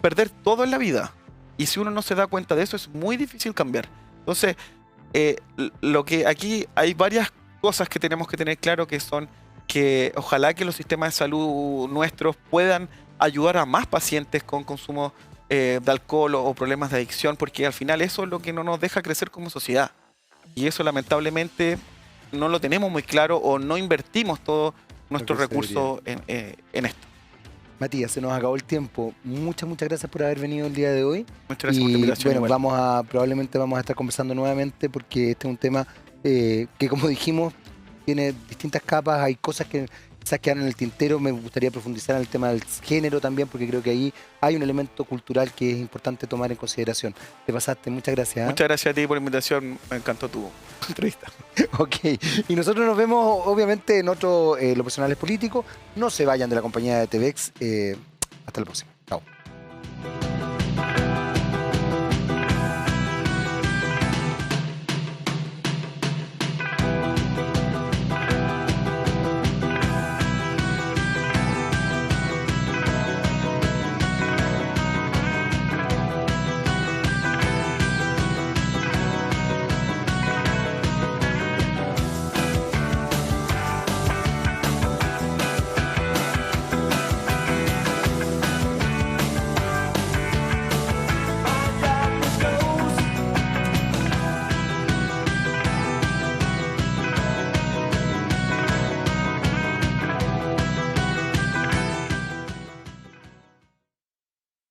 perder todo en la vida. Y si uno no se da cuenta de eso, es muy difícil cambiar. Entonces, lo que aquí hay varias cosas que tenemos que tener claro, que son que ojalá que los sistemas de salud nuestros puedan ayudar a más pacientes con consumo de alcohol o problemas de adicción, porque al final eso es lo que no nos deja crecer como sociedad. Y eso lamentablemente no lo tenemos muy claro o no invertimos todos nuestros recursos en esto. Matías, se nos acabó el tiempo. Muchas gracias por haber venido el día de hoy. Muchas gracias por la invitación. Bueno, probablemente vamos a estar conversando nuevamente porque este es un tema que, como dijimos, tiene distintas capas. Hay cosas que quizás quedan en el tintero. Me gustaría profundizar en el tema del género también, porque creo que ahí hay un elemento cultural que es importante tomar en consideración. Te pasaste, muchas gracias. Muchas gracias a ti por la invitación. Me encantó tu entrevista. Ok, y nosotros nos vemos obviamente en otro Lo Personal es Político. No se vayan de la compañía de TVX. Hasta la próxima.